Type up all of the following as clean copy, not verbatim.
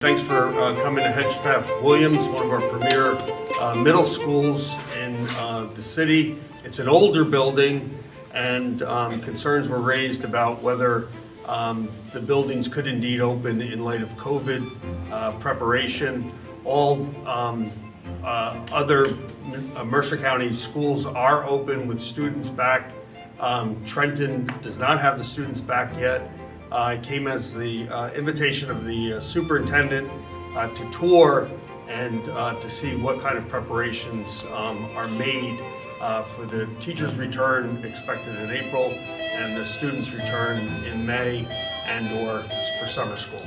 Thanks for coming to Hedgepeth Williams, one of our premier middle schools in the city. It's an older building, and concerns were raised about whether the buildings could indeed open in light of COVID preparation. All other Mercer County schools are open with students back. Trenton does not have the students back yet. It came as the invitation of the superintendent to tour and to see what kind of preparations are made for the teachers' return expected in April and the students' return in May and/or for summer school.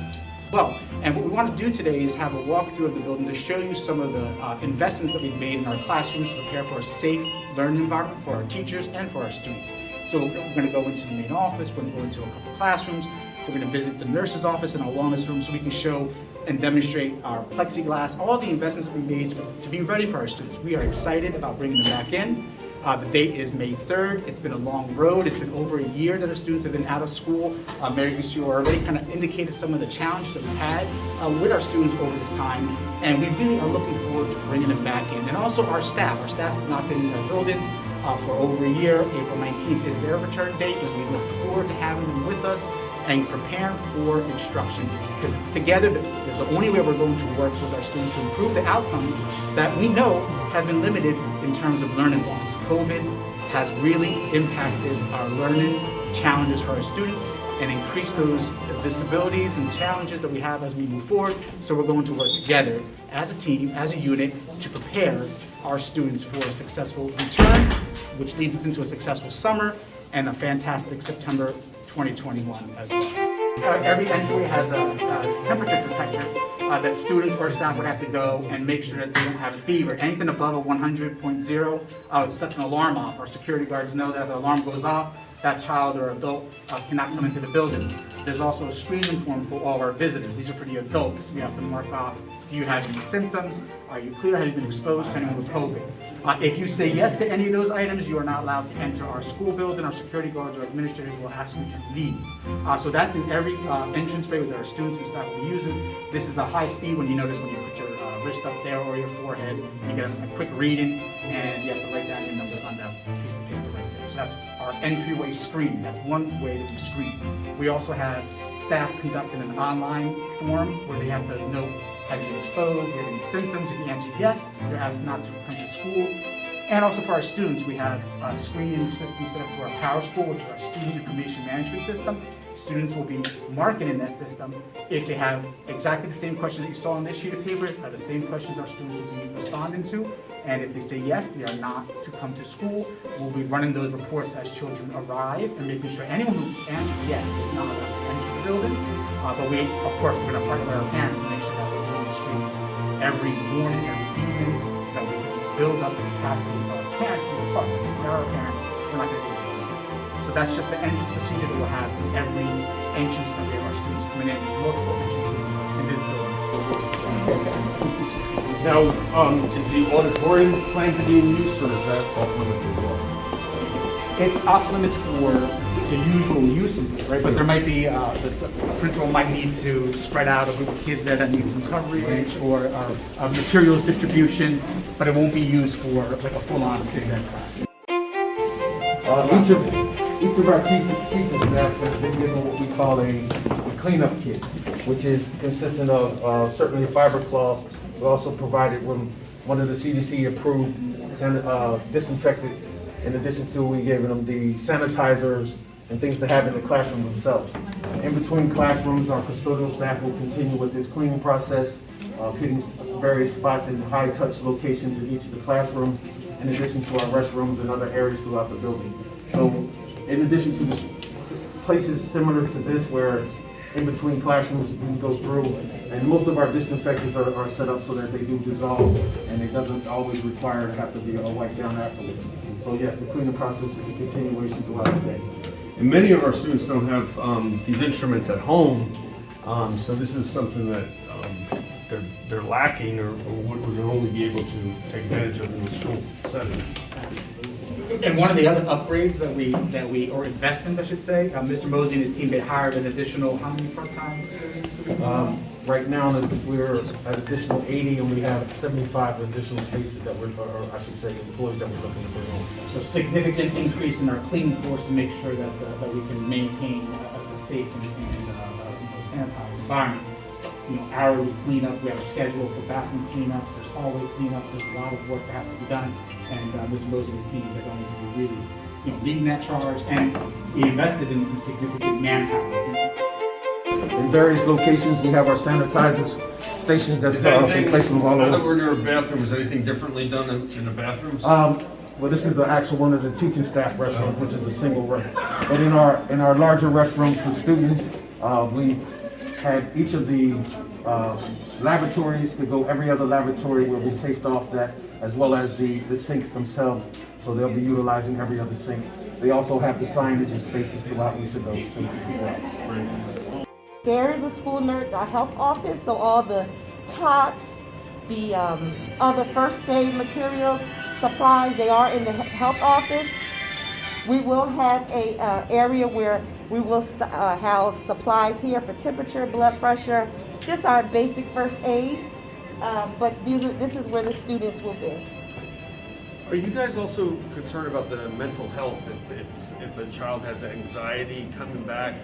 Well, and what we want to do today is have a walkthrough of the building to show you some of the investments that we've made in our classrooms to prepare for a safe learning environment for our teachers and for our students. So we're going to go into the main office, we're going to go into a couple classrooms, we're going to visit the nurse's office and our wellness room so we can show and demonstrate our plexiglass, all the investments that we made to be ready for our students. We are excited about bringing them back in. The date is May 3rd. It's been a long road. It's been over a year that our students have been out of school. Mary Gusio already kind of indicated some of the challenges that we've had with our students over this time, and we really are looking forward to bringing them back in. And also our staff. Our staff have not been in their buildings for over a year. April 19th is their return date, and we look forward to having them with us and preparing for instruction, because it's together that is the only way we're going to work with our students to improve the outcomes that we know have been limited in terms of learning loss. COVID has really impacted our learning challenges for our students and increased those disabilities and challenges that we have as we move forward. So we're going to work together as a team, as a unit, to prepare our students for a successful return, which leads us into a successful summer and a fantastic September 2021 as well. Every entryway has a temperature detector that students or staff would have to go and make sure that they don't have a fever. Anything above a 100.0 sets an alarm off. Our security guards know that if the alarm goes off, that child or adult cannot come into the building. There's also a screening form for all of our visitors. These are for the adults. We have to mark off, do you have any symptoms? Are you clear? Have you been exposed to anyone with COVID? If you say yes to any of those items, you are not allowed to enter our school building. Our security guards or administrators will ask you to leave. So that's in every entranceway with our students and staff will be using. This is a high speed when you notice when you put your wrist up there or your forehead, you get a quick reading and you have to write down your numbers on that piece of paper right there. So that's our entryway screen. That's one way to do screen. We also have staff conducting an online form where they have to note, have you been exposed, do you have any symptoms? If you answer yes, you're asked not to come to school. And also for our students, we have a screening system set up for our Power School, which is our student information management system. Students will be marking in that system if they have exactly the same questions that you saw on this sheet of paper, are the same questions our students will be responding to. And if they say yes, they are not to come to school, we'll be running those reports as children arrive and making sure anyone who answers yes is not allowed to enter the building. But we, of course, we're going to partner with our parents to make sure that we're doing screenings every morning, every evening, so that we can build up the capacity for our parents to report. They're our parents, we're not going to do this. So that's just the entrance procedure that we'll have in every entrance that we have our students coming in. There's multiple entrances in this building. Now, is the auditorium planned to be in use, or is that off limits as well? It's off limits for the usual uses, right? But there might be, the principal might need to spread out a group of kids there that need some coverage or materials distribution, but it won't be used for like a full-on phys ed class. Each of our teachers staff has been given what we call a cleanup kit, which is consistent of certainly fiber cloths. We also provided one of the CDC approved disinfectants. In addition to, we gave them the sanitizers and things to have in the classroom themselves. In between classrooms, our custodial staff will continue with this cleaning process, hitting various spots in high-touch locations in each of the classrooms, in addition to our restrooms and other areas throughout the building. So, in addition to the places similar to this where in between classrooms we can go through, and most of our disinfectants are set up so that they do dissolve, and it doesn't always require to have to be wiped down afterwards. So yes, the cleaning process is a continuation throughout the day. And many of our students don't have these instruments at home, so this is something that they're lacking or would only be able to take advantage of in the school setting. And one of the other upgrades that we or investments I should say, Mr. Mosey and his team, they hired an additional, how many part-time? Right now, we're at additional 80, and we have 75 additional spaces that we're, or I should say, employees that we're looking to bring on. So significant increase in our cleaning force to make sure that we can maintain a safe and sanitized environment. Hourly cleanup, we have a schedule for bathroom cleanups, there's hallway cleanups, there's a lot of work that has to be done. And Mr. Mosley's team, they're going to be really, leading that charge, and we invested in significant manpower. In various locations, we have our sanitizers stations that's been placed all Now that over. we're doing a bathroom, is anything differently done in the bathrooms? Well, this is the actual one of the teaching staff restrooms, which is a single room. But in our larger restrooms for students, we had each of the lavatories to go every other lavatory where we safed off that, as well as the sinks themselves. So they'll be utilizing every other sink. They also have the signage and spaces throughout each of those spaces as well. There is a school nurse, a health office, so all the cots, the other first aid materials, supplies, they are in the health office. We will have a area where we will house supplies here for temperature, blood pressure, just our basic first aid. But this is where the students will be. Are you guys also concerned about the mental health? If a child has anxiety coming back,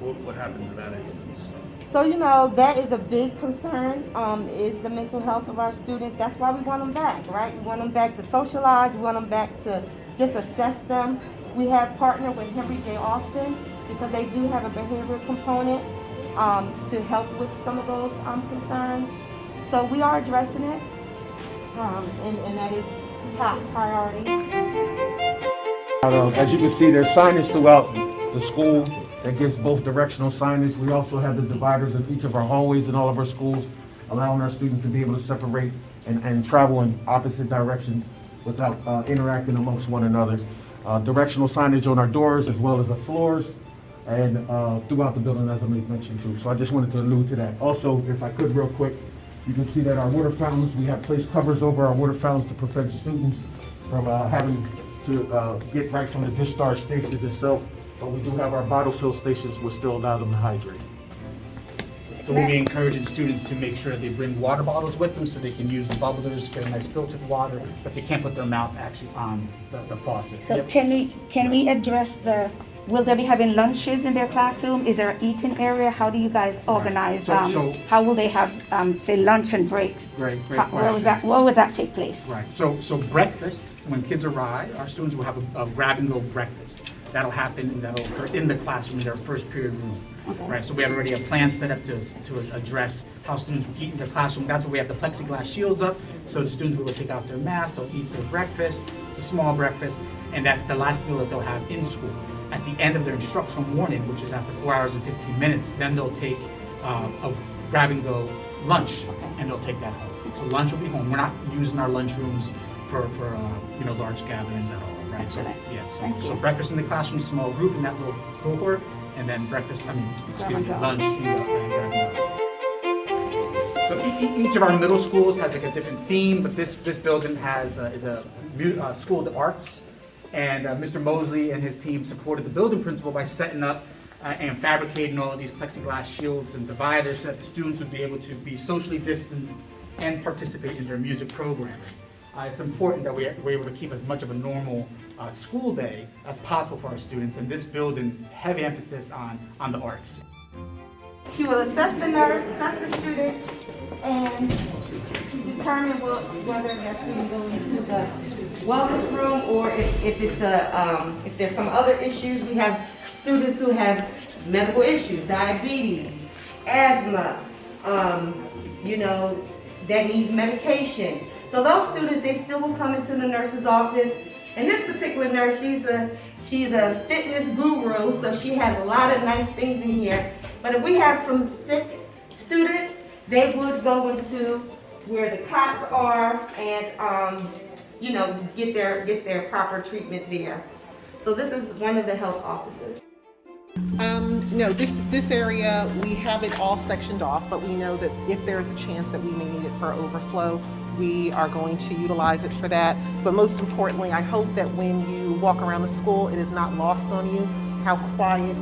what happens in that instance? So, that is a big concern, is the mental health of our students. That's why we want them back, right? We want them back to socialize. We want them back to just assess them. We have partnered with Henry J. Austin because they do have a behavioral component to help with some of those concerns. So we are addressing it, and that is top priority. As you can see, there's signage throughout the school that gives both directional signage. We also have the dividers in each of our hallways in all of our schools, allowing our students to be able to separate and travel in opposite directions without interacting amongst one another. Directional signage on our doors as well as the floors and throughout the building, as I mentioned too. So I just wanted to allude to that. Also, if I could real quick, you can see that our water fountains, we have placed covers over our water fountains to prevent students from having to get right from the discharge station itself. But we do have our bottle fill stations, which still allow them to hydrate. So we'll be encouraging students to make sure they bring water bottles with them so they can use the bubblers, get a nice filtered water, but they can't put their mouth actually on the faucet. So Yep. can we address will they be having lunches in their classroom? Is there an eating area? How do you guys organize? So- how will they have, say, lunch and breaks? Great Where would that take place? Right, so breakfast, when kids arrive, our students will have a grab-and-go breakfast. That'll happen, and that'll occur in the classroom, in their first period room. Okay. Right, so we have already a plan set up to address how students will eat in their classroom. That's why we have the plexiglass shields up, so the students will take off their mask, they'll eat their breakfast. It's a small breakfast, and that's the last meal that they'll have in school. At the end of their instructional morning, which is after 4 hours and 15 minutes, then they'll take a grab-and-go lunch, and they'll take that home. So lunch will be home. We're not using our lunchrooms for large gatherings at all. Right, so Excellent. Thank so you. breakfast in the classroom, small group in that little cohort, and then lunch in the Grab-and-go. grab-and-go. So each of our middle schools has like a different theme, but this building is a school of the arts, and Mr. Mosley and his team supported the building principal by setting up and fabricating all of these plexiglass shields and dividers so that the students would be able to be socially distanced and participate in their music programming. It's important that we're able to keep as much of a normal school day as possible for our students, and this building, heavy emphasis on the arts. She will assess the student, and determine whether that student goes into the wellness room or if there's some other issues. We have students who have medical issues, diabetes, asthma, that needs medication. So those students, they still will come into the nurse's office. And this particular nurse, she's a fitness guru, so she has a lot of nice things in here. But if we have some sick students, they would go into where the cots are and get their proper treatment there. So this is one of the health officers. No, this area, we have it all sectioned off, but we know that if there's a chance that we may need it for overflow, we are going to utilize it for that. But most importantly, I hope that when you walk around the school, it is not lost on you how quiet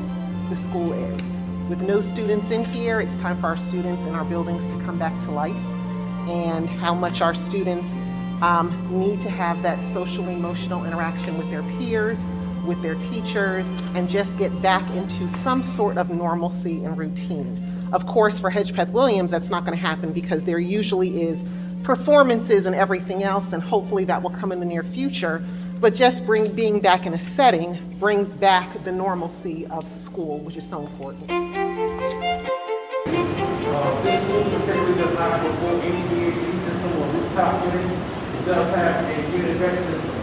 the school is. With no students in here, it's time for our students in our buildings to come back to life, and how much our students need to have that social emotional interaction with their peers, with their teachers, and just get back into some sort of normalcy and routine. Of course, for Hedgepeth Williams, that's not going to happen because there usually is performances and everything else, and hopefully that will come in the near future. But just being back in a setting brings back the normalcy of school, which is so important. This school particularly does not have a full HVAC system or rooftop unit. It does have a unit vent system.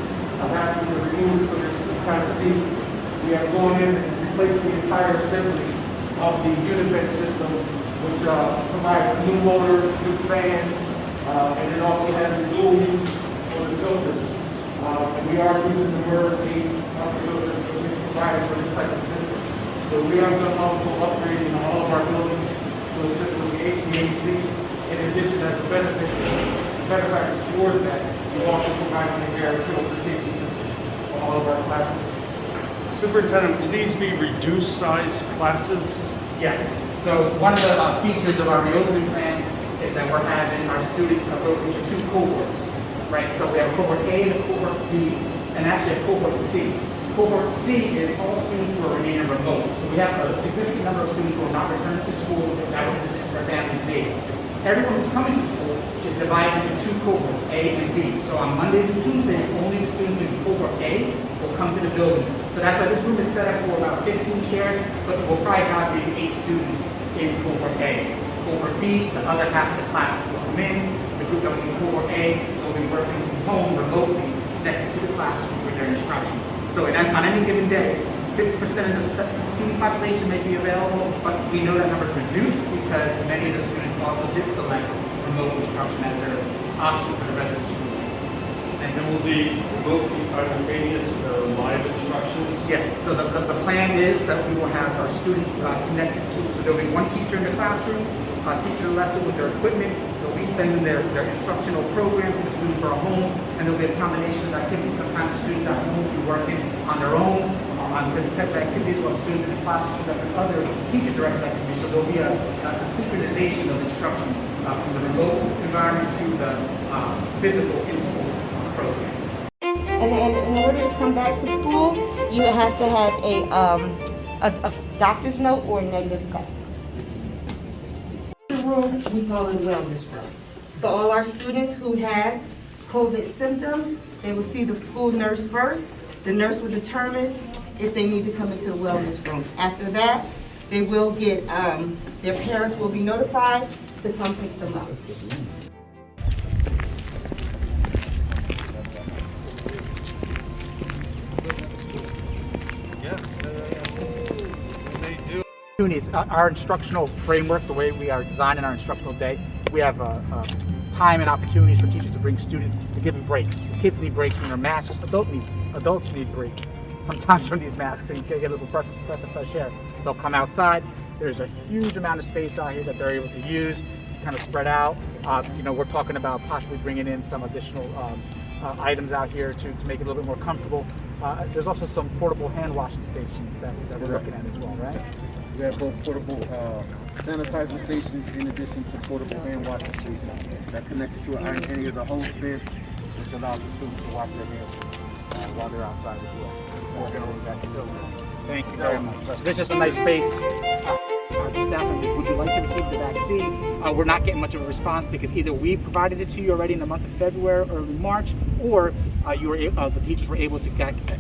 I've asked them to remove it so that you can kind of see. We have gone in and replaced the entire assembly of the unit vent system, which provides new motors, new fans, and it also has the dual use for the filters. And we are using the Merv 8 filters, which is provided for this type of system. So we have done multiple upgrades in all of our buildings to assist with the HVAC. In addition, as a benefit towards that, we've also provided an air purification system for all of our classrooms. Superintendent, will these be reduced size classes? Yes, so one of the features of our reopening plan is that we're having our students broken into 2 cohorts, right? So we have a cohort A and a cohort B, and actually a cohort C. Cohort C is all students who are remaining remote. So we have a significant number of students who are not returning to school, that was the decision our families made. Everyone who's coming to school is divided into 2 cohorts, A and B. So on Mondays and Tuesdays, only the students in cohort A will come to the building. So that's why this room is set up for about 15 chairs, but we'll probably have maybe 8 students in cohort A. Cohort B, the other half of the class will come in. The group that was in cohort A will be working from home remotely, connected to the classroom for their instruction. So on any given day, 50% of the student population may be available, but we know that number is reduced because many of the students also did select remote instruction as their option for the rest of the school. And then will the remote be simultaneous live instructions? Yes, so the plan is that we will have our students connected to, so there'll be one teacher in the classroom, teaching a lesson with their equipment. They'll be sending their instructional program to the students who are home, and there'll be a combination of activities. Sometimes the students at home will be working on their own, on different types of activities, while the students in the class will conduct other teacher-directed activities. So there'll be a synchronization of instruction from the remote environment to the physical in-school program. And in order to come back to school, you have to have a doctor's note or a negative test. The room, we call it a wellness room. So all our students who have COVID symptoms, they will see the school nurse first. The nurse will determine if they need to come into the wellness room. After that, they will get, their parents will be notified to come pick them up. Our instructional framework, the way we are designing our instructional day, we have time and opportunities for teachers to bring students, to give them breaks. Kids need breaks from their masks, adults need breaks sometimes from these masks, so you can get a little breath of fresh air. They'll come outside. There's a huge amount of space out here that they're able to use, kind of spread out. We're talking about possibly bringing in some additional items out here to make it a little bit more comfortable. There's also some portable hand washing stations that we're looking at as well, right? We have both portable sanitizer stations in addition to portable hand washing stations that connects to any of the hose beds, which allows the students to wash their hands while they're outside as well. Before going back into the room. Thank you very much. So this is just a nice space. Staff members, would you like to receive the vaccine? We're not getting much of a response because either we provided it to you already in the month of February, early March, or the teachers were able to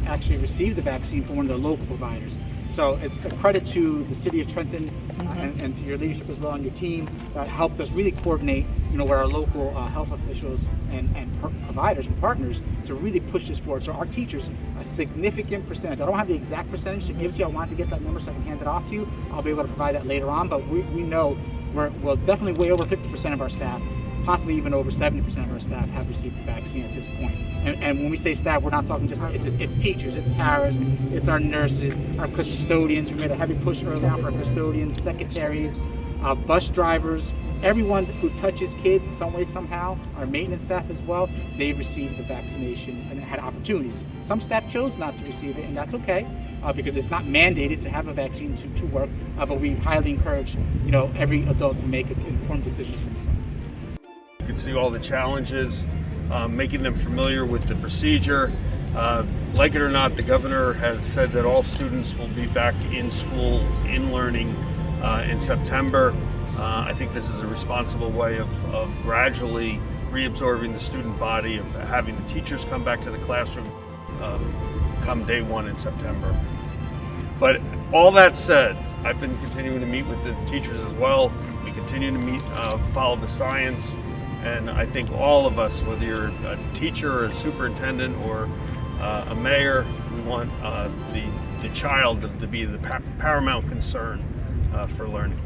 actually receive the vaccine from one of the local providers. So it's a credit to the city of Trenton and to your leadership as well and your team that helped us really coordinate, with our local health officials and providers and partners to really push this forward. So our teachers, a significant percentage, I don't have the exact percentage to give to you, I wanted to get that number so I can hand it off to you. I'll be able to provide that later on, but we know we're definitely way over 50% of our staff, possibly even over 70% of our staff have received the vaccine at this point. And when we say staff, we're not talking just, it's teachers, it's paras, it's our nurses, our custodians. We made a heavy push early on for our custodians, secretaries, bus drivers, everyone who touches kids some way, somehow, our maintenance staff as well, they received the vaccination and had opportunities. Some staff chose not to receive it, and that's okay. because it's not mandated to have a vaccine to work, but we highly encourage, every adult to make an informed decision for themselves. You can see all the challenges, making them familiar with the procedure. Like it or not, the governor has said that all students will be back in school, in learning in September. I think this is a responsible way of gradually reabsorbing the student body, of having the teachers come back to the classroom come day one in September. But all that said, I've been continuing to meet with the teachers as well. We continue to meet, follow the science, and I think all of us, whether you're a teacher or a superintendent or a mayor, we want the child to be the paramount concern for learning.